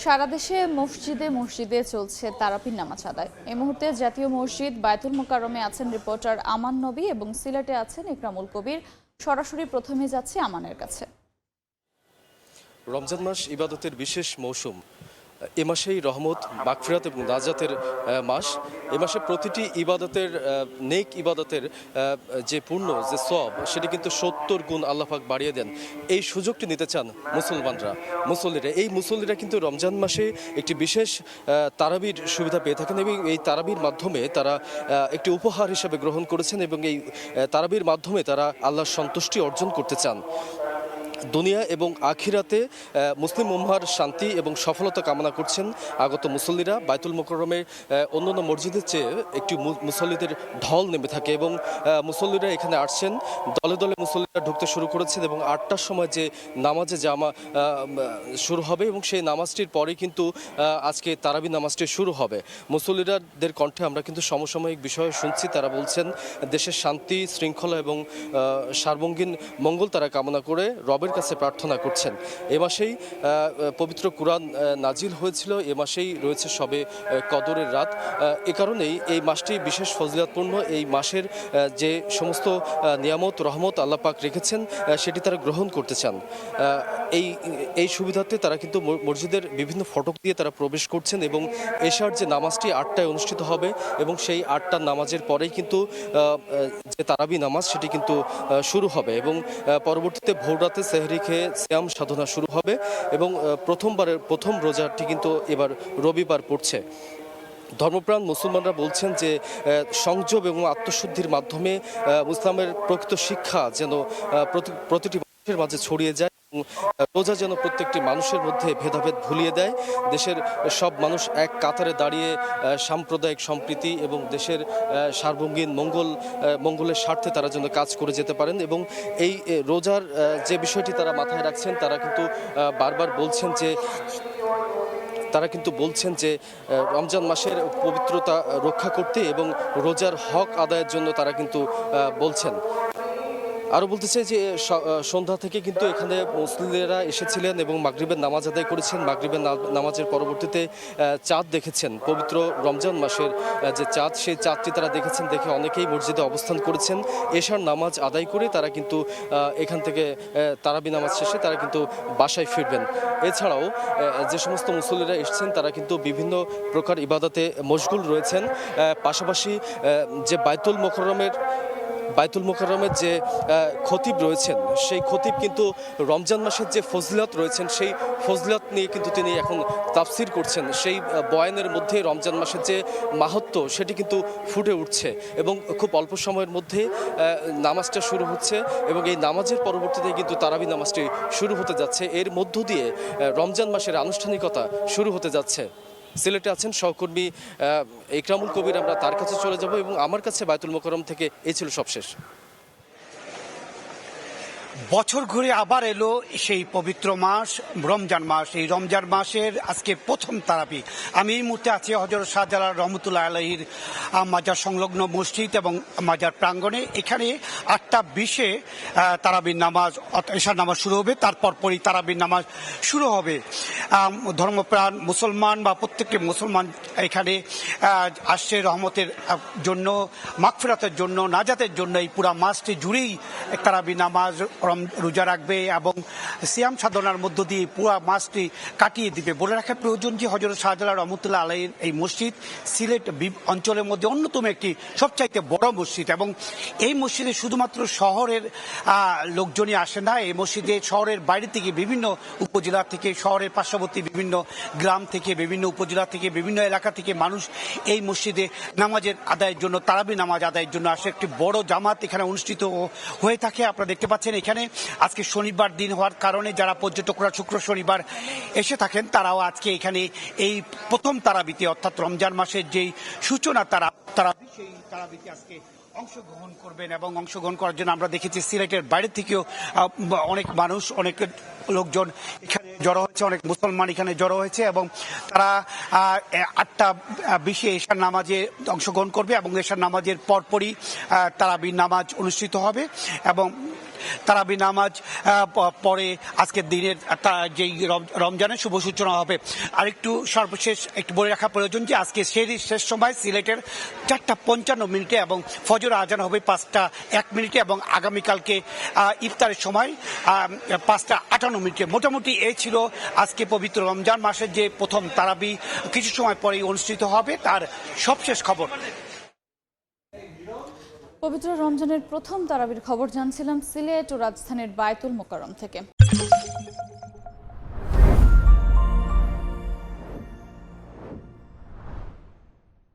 সারা দেশে মসজিদে মসজিদে চলছে তারাবির নামাজ আদায়। এই মুহূর্তে জাতীয় মসজিদ বায়তুল মোকাররমে আছেন রিপোর্টার আমান নবী এবং সিলেটে আছেন ইকরামুল কবির। সরাসরি প্রথমে যাচ্ছে আমানের কাছে। রমজান মাস ইবাদতের বিশেষ মৌসুম। এ মাসেই রহমত, মাগফিরাত এবং নাজাতের মাস। এ মাসে প্রতিটি ইবাদতের নেক ইবাদতের যে পূর্ণ যে সওয়াব সেটি কিন্তু ৭০ গুণ আল্লাহ পাক বাড়িয়ে দেন। এই সুযোগটি নিতে চান মুসল্লিরা। এই মুসল্লিরা কিন্তু রমজান মাসে একটি বিশেষ তারাবির সুবিধা পেয়ে থাকেন এবং এই তারাবির মাধ্যমে তারা একটি উপহার হিসেবে গ্রহণ করেছেন এবং এই তারাবির মাধ্যমে তারা আল্লাহর সন্তুষ্টি অর্জন করতে চান। দুনিয়া এবং আখিরাতে মুসলিম উম্মাহর শান্তি এবং সফলতা কামনা করছেন আগত মুসল্লিরা। বায়তুল মোকাররমের অন্যান্য মসজিদের চেয়ে একটি মুসল্লিদের ঢল নেমে থাকে এবং মুসল্লিরা এখানে আসছেন। দলে দলে মুসল্লিরা ঢুকতে শুরু করেছেন এবং ৮টার সময় যে নামাজে জামা শুরু হবে এবং সেই নামাজটির পরে কিন্তু আজকে তারাবি নামাজটি শুরু হবে। মুসল্লিরাদের কণ্ঠে আমরা কিন্তু সমসাময়িক বিষয়ে শুনছি। তারা বলছেন দেশের শান্তি, শৃঙ্খলা এবং সার্বঙ্গীন মঙ্গল তারা কামনা করে রবের কাছে প্রার্থনা করছেন। এ মাসেই পবিত্র কুরআন নাজিল হয়েছিল, এ মাসেই রয়েছে সবে কদরের রাত। এ কারণেই এই মাসটি বিশেষ ফজিলতপূর্ণ। এই মাসের যে সমস্ত নিয়ামত রহমত আল্লাহ পাক রেখেছেন সেটি তারা গ্রহণ করতে চান। এই সুবিধাতে তারা কিন্তু মসজিদের বিভিন্ন ফটক দিয়ে তারা প্রবেশ করছেন এবং এশার যে নামাজটি ৮টায় অনুষ্ঠিত হবে এবং সেই ৮টার নামাজের পরেই কিন্তু যে তারাবি নামাজ সেটি কিন্তু শুরু হবে এবং পরবর্তীতে ভোররাতে সেহরি খেয়ে সিয়াম সাধনা শুরু হবে এবং প্রথম রোজাটি কিন্তু এবার রবিবার পড়ছে। ধর্মপ্রাণ মুসলমানরা বলছেন যে সংযম এবং আত্মশুদ্ধির মাধ্যমে ইসলামের প্রকৃত শিক্ষা যেন প্রতিটি মানুষের মাঝে ছড়িয়ে যায়। রোজা যেন প্রত্যেকটি মানুষের মধ্যে ভেদাভেদ ভুলিয়ে দেয়। দেশের সব মানুষ এক কাতারে দাঁড়িয়ে সাম্প্রদায়িক সম্প্রীতি এবং দেশের সার্বঙ্গীন মঙ্গলের স্বার্থে তারা যেন কাজ করে যেতে পারেন এবং এই রোজার যে বিষয়টি তারা মাথায় রাখছেন তারা কিন্তু বারবার বলছেন যে রমজান মাসের পবিত্রতা রক্ষা করতে এবং রোজার হক আদায়ের জন্য তারা কিন্তু বলছেন। আরও বলতে চাই যে সন্ধ্যা থেকে কিন্তু এখানে মুসলিমেরা এসেছিলেন এবং মাগরিবের নামাজ আদায় করেছেন। মাগরিবের নামাজের পরবর্তীতে চাঁদ দেখেছেন। পবিত্র রমজান মাসের যে চাঁদ, সেই চাঁদটি তারা দেখেছেন। দেখে অনেকেই মসজিদে অবস্থান করেছেন। এশার নামাজ আদায় করে তারা কিন্তু এখান থেকে তারাবি নামাজ শেষে তারা কিন্তু বাসায় ফিরবেন। এছাড়াও যে সমস্ত মুসল্লিরা এসেছেন তারা কিন্তু বিভিন্ন প্রকার ইবাদতে মশগুল রয়েছেন। পাশাপাশি যে বায়তুল মোকাররমের যে খতিব রয়েছেন সেই খতিব কিন্তু রমজান মাসের যে ফজিলত রয়েছেন সেই ফজিলত নিয়ে কিন্তু তিনি এখন তাফসির করছেন। সেই বয়ানের মধ্যে রমজান মাসের যে মাহাত্ম্য সেটি কিন্তু ফুটে উঠছে এবং খুব অল্প সময়ের মধ্যে নামাজটা শুরু হচ্ছে এবং এই নামাজের পরবর্তীতে কিন্তু তারাবি নামাজটি শুরু হতে যাচ্ছে। এর মধ্য দিয়ে রমজান মাসের আনুষ্ঠানিকতা শুরু হতে যাচ্ছে। সিলেটে আছেন সহকর্মী ইকরামুল কবির, আমরা তার কাছে চলে যাব এবং আমার কাছে বায়তুল মোকাররম থেকে এই ছিল সবশেষ। বছর ঘুরে আবার এলো সেই পবিত্র মাস রমজান মাস। এই রমজান মাসের আজকে প্রথম তারাবি। আমি এই মুহূর্তে আছি হযরত শাহজালাল রহমতুল্লাহ আলাইহির মাজার সংলগ্ন মসজিদ এবং মাজার প্রাঙ্গণে। এখানে ৮টা ২০-এ তারাবির নামাজ এশার নামাজ শুরু হবে। তারপর পরই তারাবির নামাজ শুরু হবে। ধর্মপ্রাণ মুসলমান বা প্রত্যেকটি মুসলমান এখানে আসছে রহমতের জন্য, মাগফিরাতের জন্য, নাজাতের জন্য। এই পুরা মাসটি জুড়েই তারাবির নামাজ রোজা রাখবে এবং সিয়াম সাধনার মধ্য দিয়ে পুরো মাসটি কাটিয়ে দিবে। বলে রাখা প্রয়োজন যে হযরত শাহজালাল রহমতুল্লাহ আলাইহির এই মসজিদ সিলেট অঞ্চলের মধ্যে অন্যতম একটি সবচাইতে বড় মসজিদ এবং এই মসজিদে শুধুমাত্র শহরের লোকজনই আসে না। এই মসজিদে শহরের বাইরে থেকে বিভিন্ন উপজেলা থেকে, শহরের পার্শ্ববর্তী বিভিন্ন গ্রাম থেকে, বিভিন্ন উপজেলা থেকে, বিভিন্ন এলাকা থেকে মানুষ এই মসজিদে নামাজের আদায়ের জন্য, তারাবি নামাজ আদায়ের জন্য আসে। একটি বড় জামাত এখানে অনুষ্ঠিত হয়ে থাকে। আপনারা দেখতে পাচ্ছেন এখানে আজকে শনিবার দিন হওয়ার কারণে যারা পর্যটকরা শুক্র শনিবার এসে থাকেন তারাও আজকে এখানে এই প্রথম তারাবিতে অর্থাৎ রমজান মাসের যেই সূচনা তারাবি সেই তারাবিতে আজকে অংশগ্রহণ করবেন এবং অংশগ্রহণ করার জন্য আমরা দেখেছি সিলেটের বাইরে থেকেও অনেক মানুষ, অনেক লোকজন এখানে জড়ো হয়েছে, অনেক মুসলমান এখানে জড়ো হয়েছে এবং তারা ৮টা ২০-এ এশার নামাজে অংশগ্রহণ করবে এবং এশার নামাজের পরপরই তারাবির নামাজ অনুষ্ঠিত হবে এবং তারাবি নামাজ পরে আজকের দিনের যেই রমজানের শুভ সূচনা হবে। আরেকটু সর্বশেষ একটু বলে রাখা প্রয়োজন যে আজকে সেহরির শেষ সময় সিলেটের 4:55 এবং ফজর আজান হবে 5:01 এবং আগামীকালকে ইফতারের সময় 5:58। মোটামুটি এই ছিল আজকে পবিত্র রমজান মাসের যে প্রথম তারাবি কিছু সময় পরেই অনুষ্ঠিত হবে তার সবশেষ খবর। পবিত্র রমজানের প্রথম তারাবির খবর জানছিলাম সিলেট ও রাজধানীর বায়তুল মোকাররম থেকে।